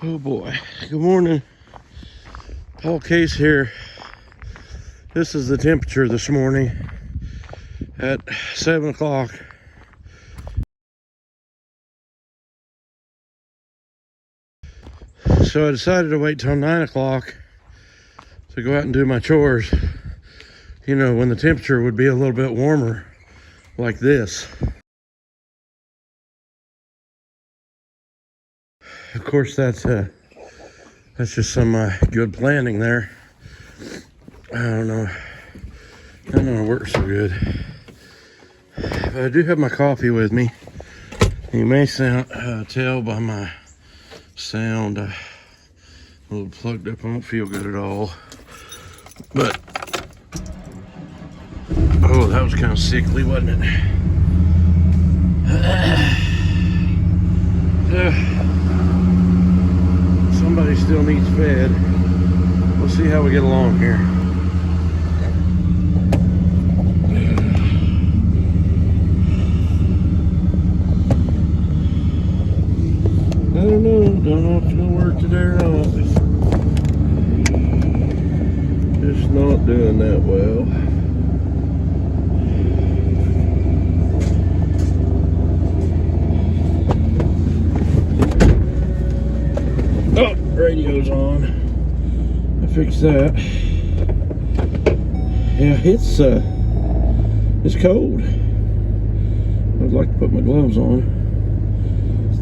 Oh boy, good morning. Paul Case here. This is the temperature this morning at 7 o'clock. So I decided to wait till 9 o'clock to go out and do my chores. You know, when the temperature would be a little bit warmer like this. Of course, that's just some good planning there. I don't know it works so good. But I do have my coffee with me. You may tell by my sound a little plugged up. I don't feel good at all. But oh, that was kind of sickly, wasn't it? Somebody still needs fed. We'll see how we get along here. I don't know if it's gonna work today or not. Just not doing that well. Oh, radio's on. I fixed that. Yeah, it's cold. I'd like to put my gloves on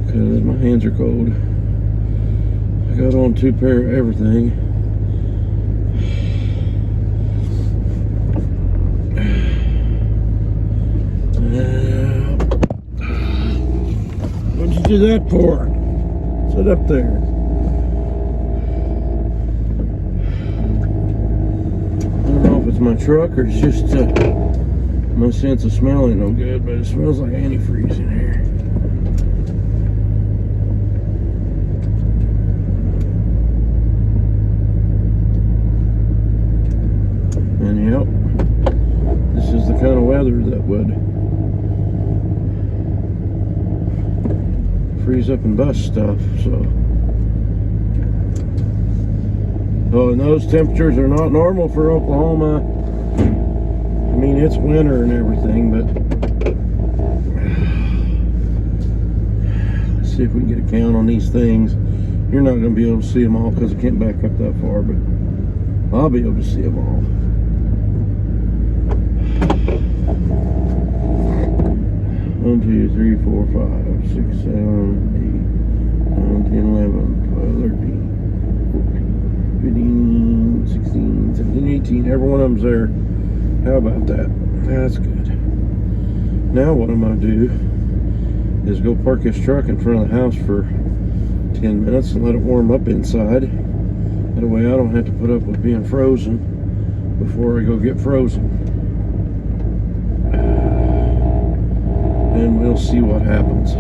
because my hands are cold. I got on 2 pair of everything. What'd you do that for? Sit up there. It's my truck, or it's just my sense of smell ain't no good, but it smells like antifreeze in here. And yep, this is the kind of weather that would freeze up and bust stuff. So oh, and those temperatures are not normal for Oklahoma. I mean, it's winter and everything, but let's see if we can get a count on these things. You're not going to be able to see them all because I can't back up that far, but I'll be able to see them all. 1, 2, 3, 4, 5, 6, 7, 8, 9, 10, 11, 12, 13. 15, 16, 17, 18, every one of them's there. How about that? That's good. Now what I'm going to do is go park this truck in front of the house for 10 minutes and let it warm up inside. That way I don't have to put up with being frozen before I go get frozen. And we'll see what happens.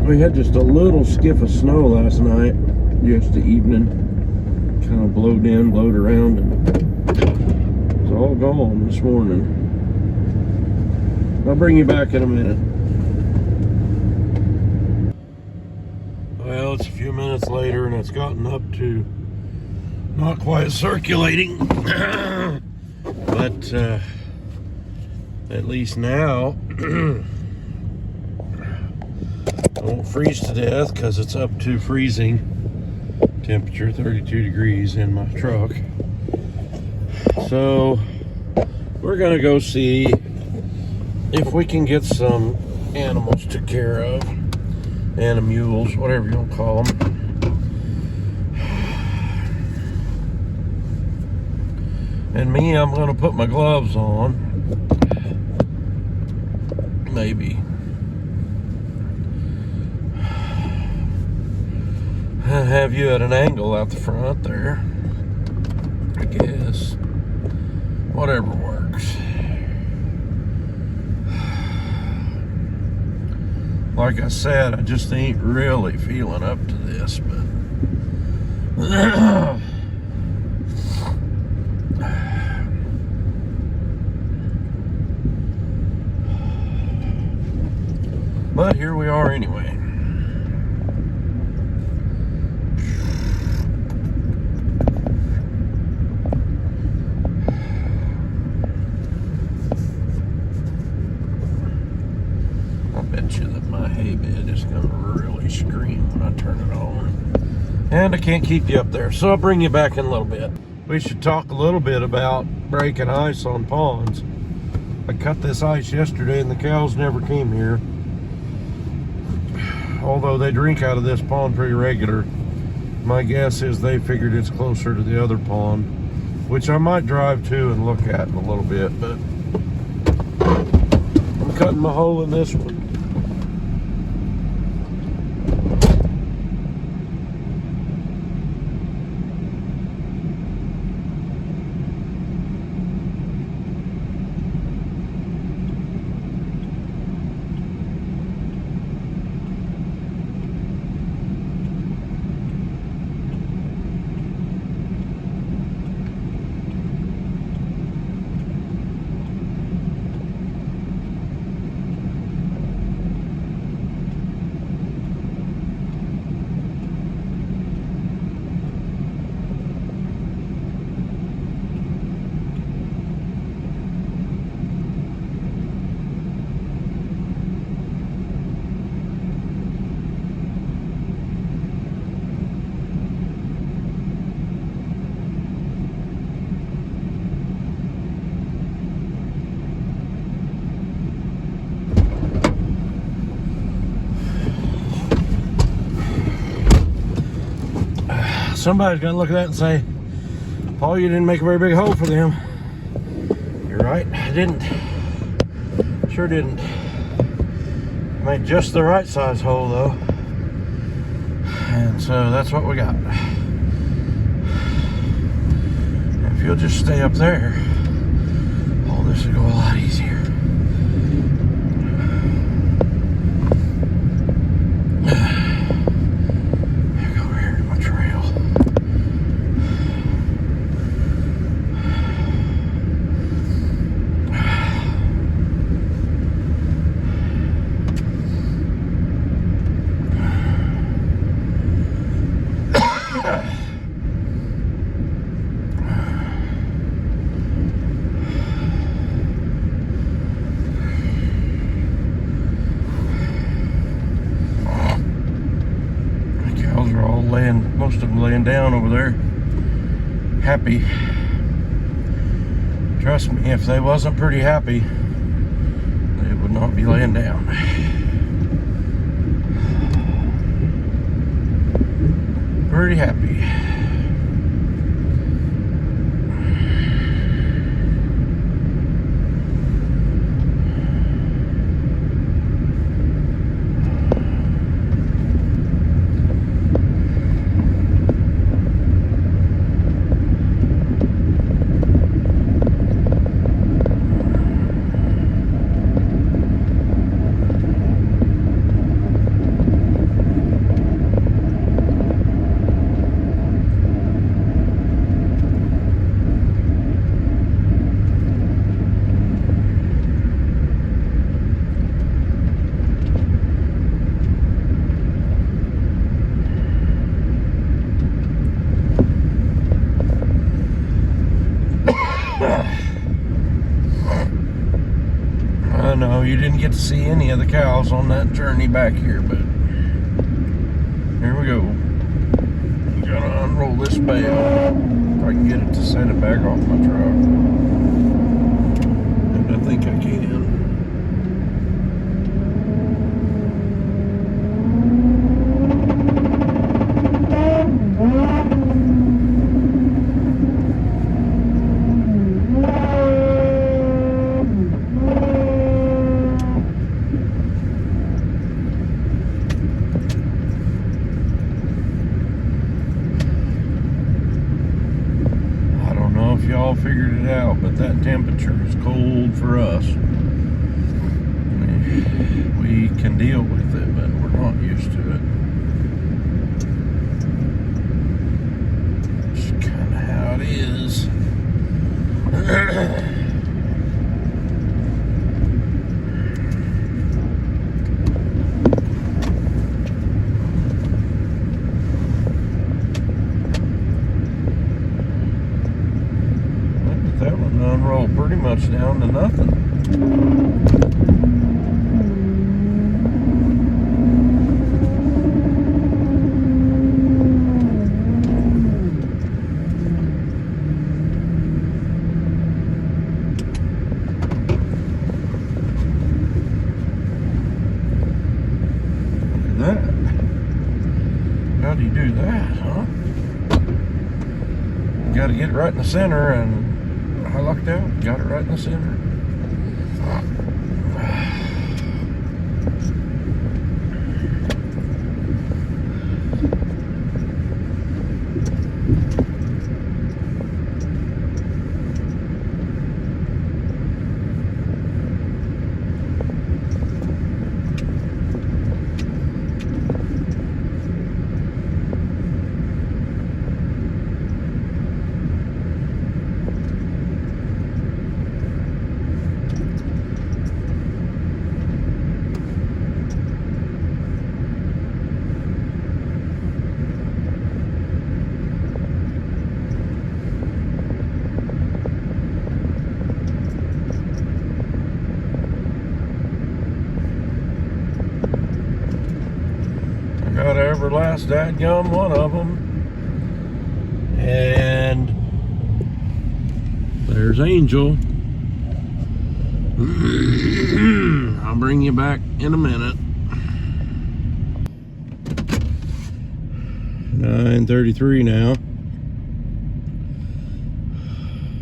We had just a little skiff of snow last night, just the evening. Kind of blowed around, and it's all gone this morning. I'll bring you back in a minute. Well, it's a few minutes later, and it's gotten up to not quite circulating, but at least now I won't freeze to death because it's up to freezing temperature, 32 degrees in my truck. So we're gonna go see if we can get some animals took care of, animules, whatever you want to call them. And me, I'm gonna put my gloves on, maybe. Have you at an angle out the front there, I guess. Whatever works. Like I said, I just ain't really feeling up to this, but But here we are anyway. I bet you that my hay bed is going to really scream when I turn it on. And I can't keep you up there, so I'll bring you back in a little bit. We should talk a little bit about breaking ice on ponds. I cut this ice yesterday and the cows never came here. Although they drink out of this pond pretty regular. My guess is they figured it's closer to the other pond, which I might drive to and look at in a little bit, but I'm cutting my hole in this one. Somebody's gonna look at that and say, Paul, you didn't make a very big hole for them. You're right, I didn't. Sure didn't. I made just the right size hole though. And so that's what we got. If you'll just stay up there, all this will go a lot easier. Most of them laying down over there, happy. Trust me, if they wasn't pretty happy, they would not be laying down. Pretty happy. I know you didn't get to see any of the cows on that journey back here, but here we go. I'm gonna unroll this bale if I can get it to set it back off my truck. And I think I can. Y'all figured it out, but that temperature is cold for us. We can deal with it, but we're not used to it. It's kind of how it is. down to nothing. Look at that. How do you do that, huh? You got to get it right in the center, and I lucked out. Got it right in the center. Got every last dadgum one of them. And there's Angel. I'll bring you back in a minute. 9:33 now.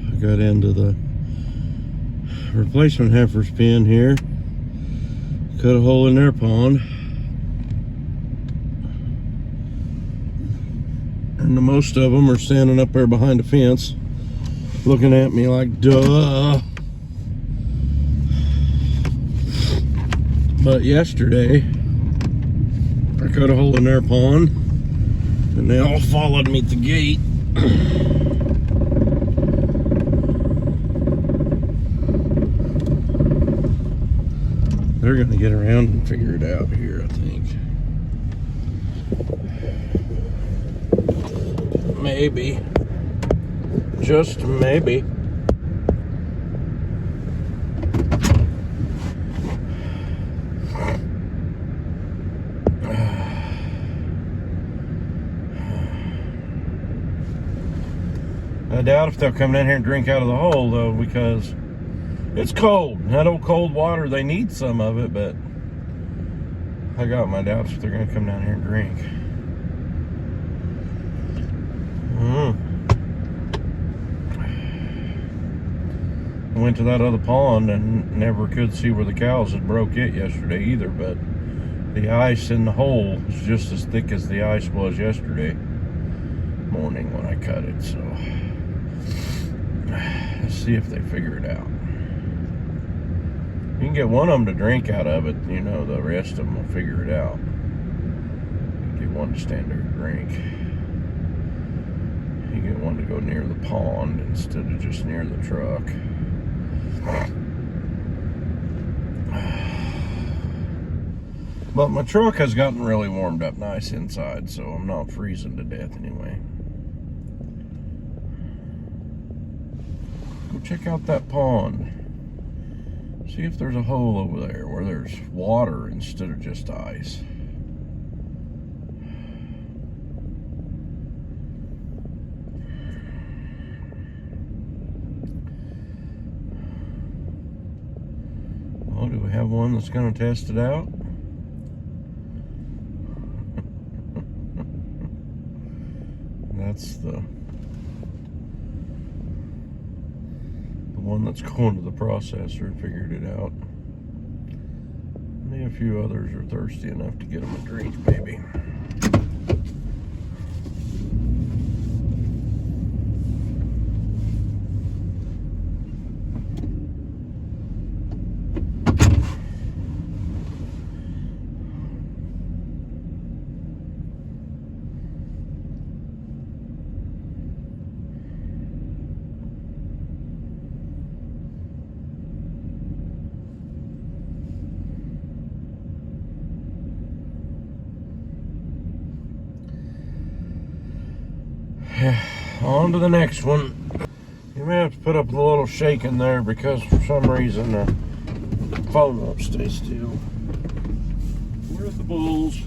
I got into the replacement heifer's pen here. Cut a hole in their pond. And the most of them are standing up there behind the fence looking at me like, duh. But yesterday I cut a hole in their pond and they all followed me at the gate. They're gonna get around and figure it out here, I think. Maybe. Just maybe. I doubt if they'll come down here and drink out of the hole, though, because it's cold. That old cold water, they need some of it, but I got my doubts if they're going to come down here and drink. I went to that other pond and never could see where the cows had broke it yesterday either, but the ice in the hole is just as thick as the ice was yesterday morning when I cut it, so let's see if they figure it out. You can get one of them to drink out of it, you know, the rest of them will figure it out. You get one to stand there and drink. You get one to go near the pond instead of just near the truck. But my truck has gotten really warmed up nice inside, so I'm not freezing to death anyway. Go check out that pond. See if there's a hole over there where there's water instead of just ice. Well, do we have one that's going to test it out? That's the one that's going to the processor and figured it out. Maybe a few others are thirsty enough to get them a drink, maybe. On to the next one. You may have to put up a little shaking there because for some reason the phone won't stay still. Where's the bulls?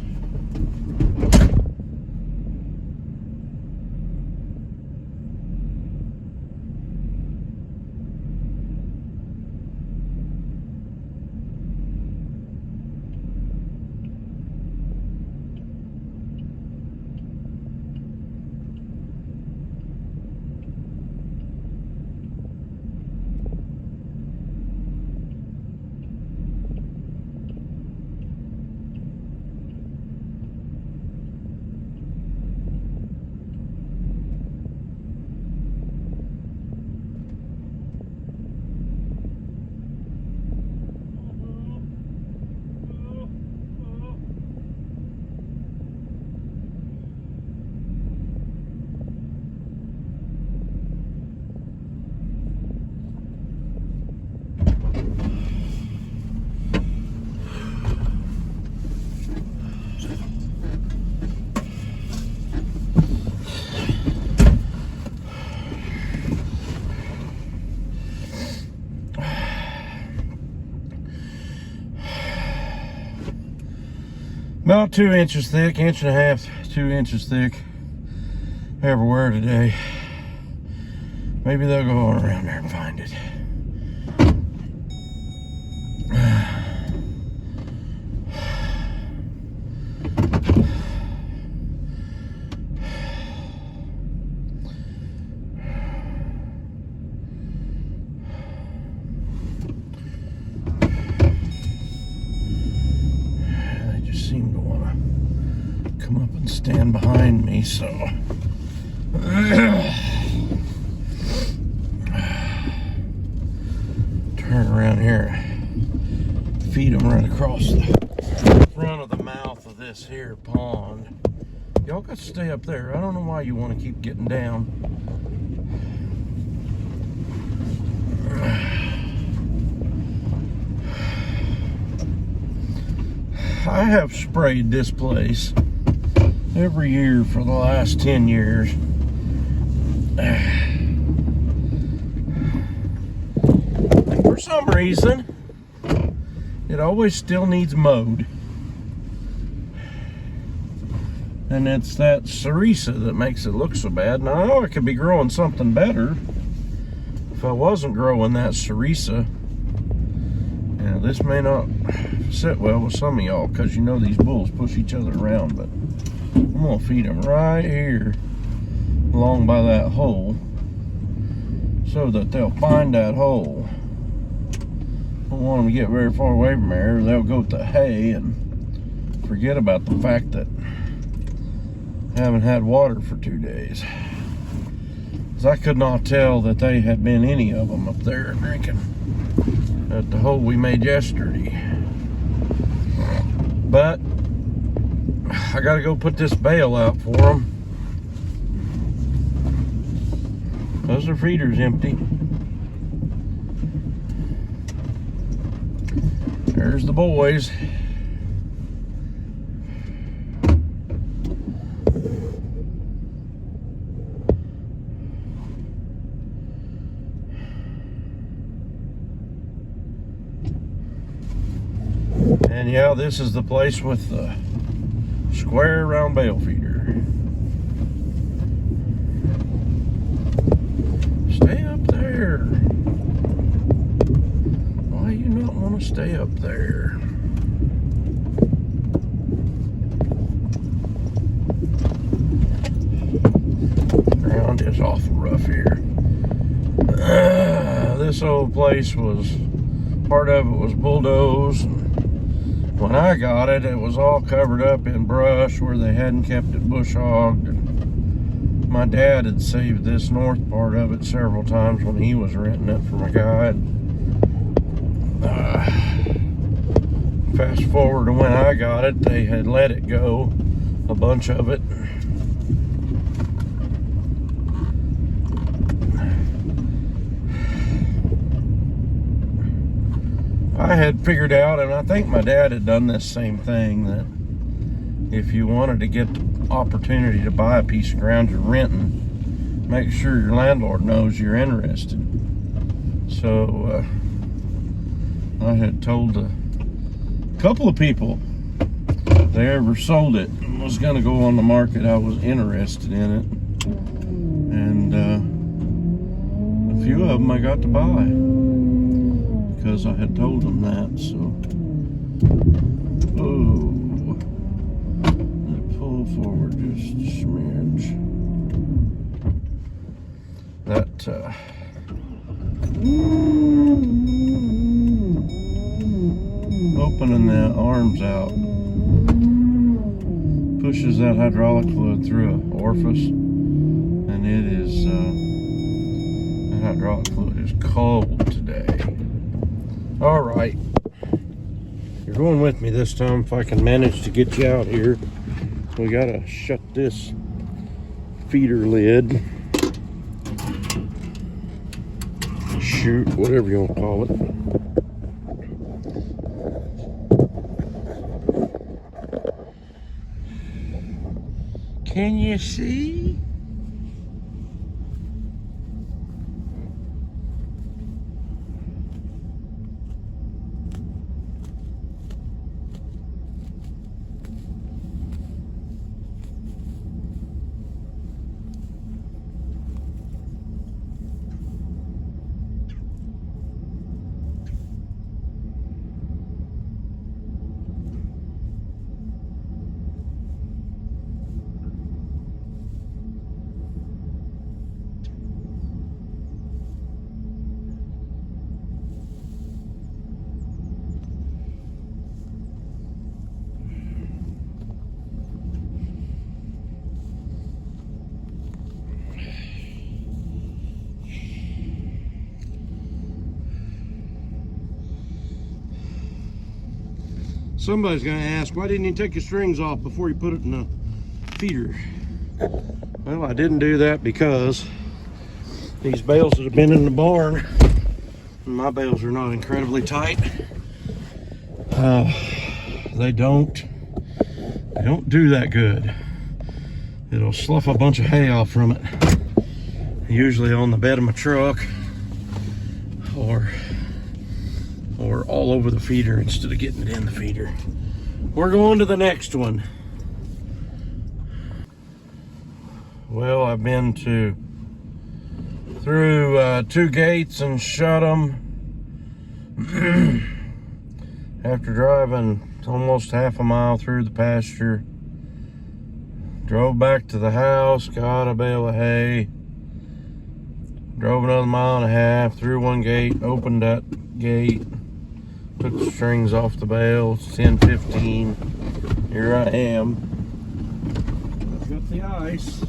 About 2 inches thick, 1.5 inches, 2 inches thick everywhere today. Maybe they'll go on around there and find it. Seem to want to come up and stand behind me, so turn around here, feed them right across the front of the mouth of this here pond. Y'all got to stay up there. I don't know why you want to keep getting down. I have sprayed this place every year for the last 10 years. And for some reason, it always still needs mowed. And it's that cerisa that makes it look so bad. Now, I know I could be growing something better if I wasn't growing that cerisa. Now, this may not sit well with some of y'all because you know these bulls push each other around, but I'm gonna feed them right here along by that hole so that they'll find that hole. I don't want them to get very far away from there. They'll go to hay and forget about the fact that I haven't had water for 2 days. Because I could not tell that they had been any of them up there drinking at the hole we made yesterday. But I gotta go put this bale out for them because their feeder's empty. There's the boys. And yeah, this is the place with the square round bale feeder. Stay up there. Why do you not want to stay up there? Ground is awful rough here. This old place was, part of it was bulldozed. When I got it, it was all covered up in brush where they hadn't kept it bush hogged. And my dad had saved this north part of it several times when he was renting it from a guy. Fast forward to when I got it, they had let it go, a bunch of it. I had figured out, and I think my dad had done this same thing, that if you wanted to get the opportunity to buy a piece of ground you're renting, make sure your landlord knows you're interested. So I had told a couple of people if they ever sold it and was going to go on the market, I was interested in it. And a few of them I got to buy because I had told them that. So, oh, let me pull forward just a smidge. That opening the arms out pushes that hydraulic fluid through an orifice, and it is that hydraulic fluid is cold today. All right, you're going with me this time if I can manage to get you out here. We gotta shut this feeder lid, chute, whatever you want to call it. Can you see? Somebody's gonna ask, why didn't you take your strings off before you put it in the feeder? Well, I didn't do that because these bales that have been in the barn, my bales are not incredibly tight. They don't do that good. It'll slough a bunch of hay off from it, usually on the bed of my truck or all over the feeder instead of getting it in the feeder. We're going to the next one. Well, I've been through 2 gates and shut them. After driving almost half a mile through the pasture, drove back to the house, got a bale of hay, drove another 1.5 miles, through 1 gate, opened that gate, took the strings off the bale. It's 10:15. Here I am. Got the ice.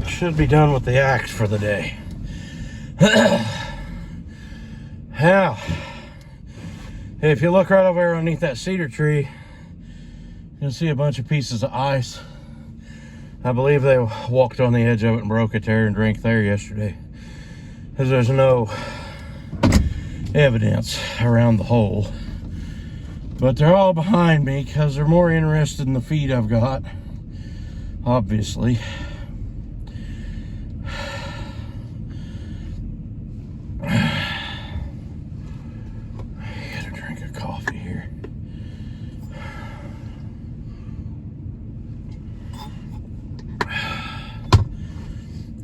Should be done with the axe for the day. Now, if you look right over there underneath that cedar tree, you'll see a bunch of pieces of ice. I believe they walked on the edge of it and broke it there and drank there yesterday. because there's no evidence around the hole. But they're all behind me because they're more interested in the feed I've got, obviously. Gotta drink a coffee here.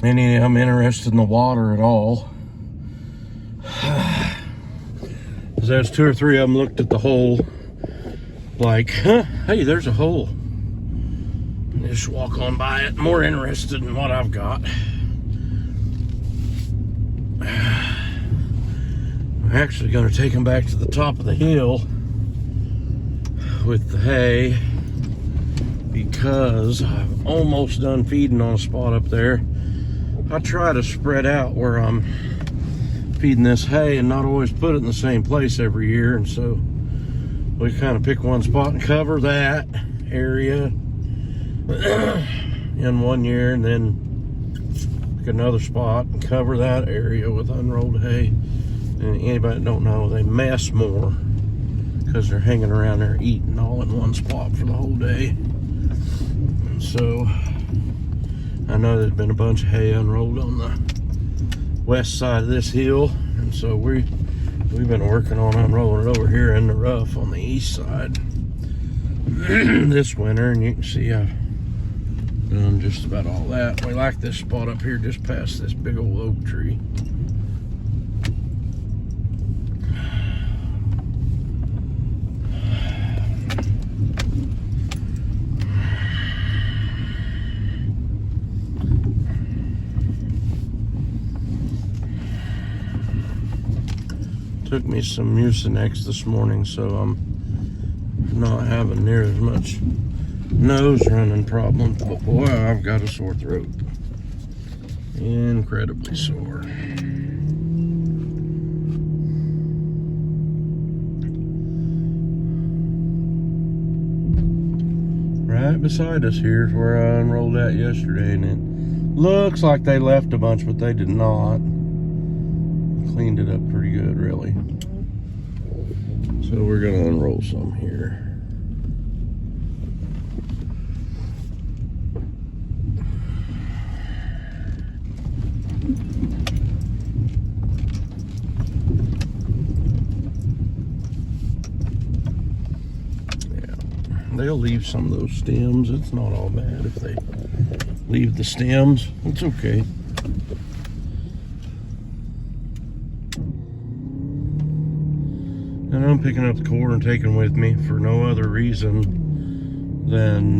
Any of them interested in the water at all. There's 2 or 3 of them looked at the hole like, huh, hey, there's a hole. And just walk on by it, more interested in what I've got. I'm actually going to take them back to the top of the hill with the hay because I've almost done feeding on a spot up there. I try to spread out where I'm feeding this hay and not always put it in the same place every year, and so we kind of pick one spot and cover that area in one year, and then pick another spot and cover that area with unrolled hay. And anybody that don't know, they mess more because they're hanging around there eating all in one spot for the whole day. And so I know there's been a bunch of hay unrolled on the west side of this hill, and so we've been working on unrolling it over here in the rough on the east side this winter, and you can see I've done just about all that. We like this spot up here just past this big old oak tree. Took me some Mucinex this morning, so I'm not having near as much nose running problems. But boy, I've got a sore throat. Incredibly sore. Right beside us here is where I unrolled that yesterday, and it looks like they left a bunch, but they did not. Cleaned it up pretty good, really. So we're gonna unroll some here. Yeah, they'll leave some of those stems. It's not all bad if they leave the stems. It's okay. And I'm picking up the core and taking with me for no other reason than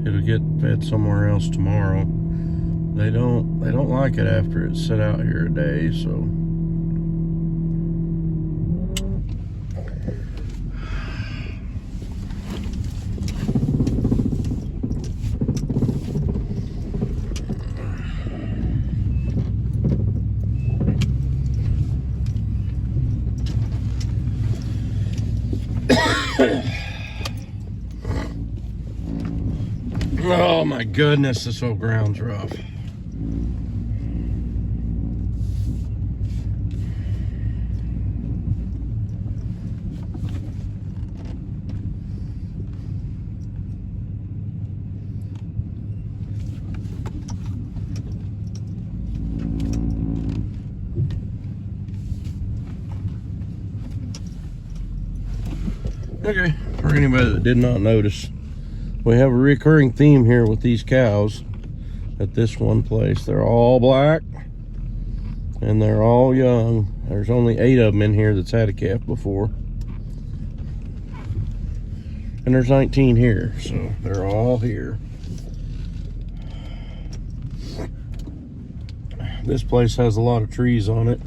it'll get fed somewhere else tomorrow. They don't like it after it's set out here a day, so. Oh my goodness, this whole ground's rough. Okay, for anybody that did not notice, we have a recurring theme here with these cows at this one place. They're all black and they're all young. There's only 8 of them in here that's had a calf before. And there's 19 here, so they're all here. This place has a lot of trees on it,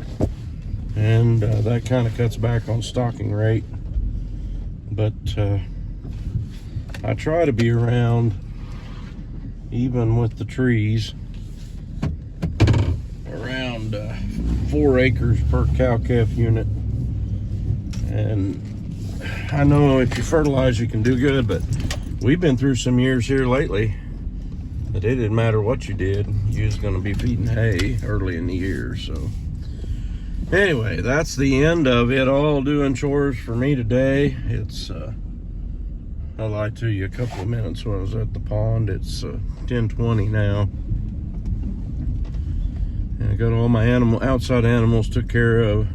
and that kind of cuts back on stocking rate. But I try to be around, even with the trees, around 4 acres per cow-calf unit. And I know if you fertilize, you can do good, but we've been through some years here lately But it didn't matter what you did, you was going to be feeding hay early in the year. So anyway, that's the end of it all doing chores for me today. It's I lied to you a couple of minutes when I was at the pond. It's 10:20 now. And I got all my outside animals took care of,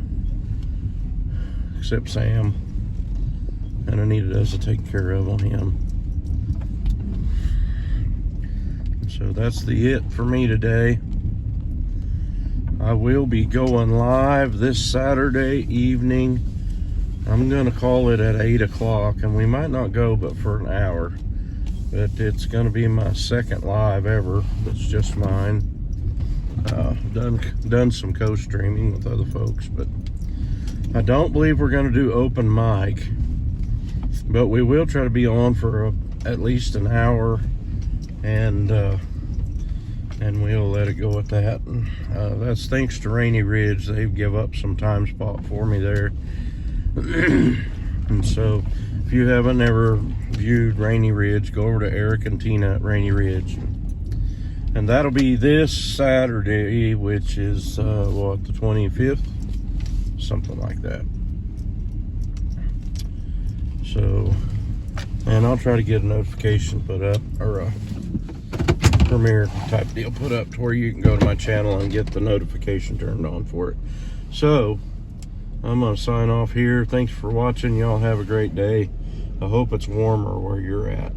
except Sam. And I needed us to take care of on him. So that's it for me today. I will be going live this Saturday evening. I'm gonna call it at 8 o'clock, and we might not go but for an hour. But it's gonna be my second live ever. That's just mine. Done some co-streaming with other folks, but I don't believe we're gonna do open mic. But we will try to be on for at least an hour, and we'll let it go at that. That's thanks to Rainy Ridge. They've give up some time spot for me there. And so if you haven't ever viewed Rainy Ridge, go over to Eric and Tina at Rainy Ridge. And that'll be this Saturday, which is what, the 25th? Something like that. So, and I'll try to get a notification put up, or a premiere type deal put up to where you can go to my channel and get the notification turned on for it. So I'm gonna sign off here. Thanks for watching. Y'all have a great day. I hope it's warmer where you're at.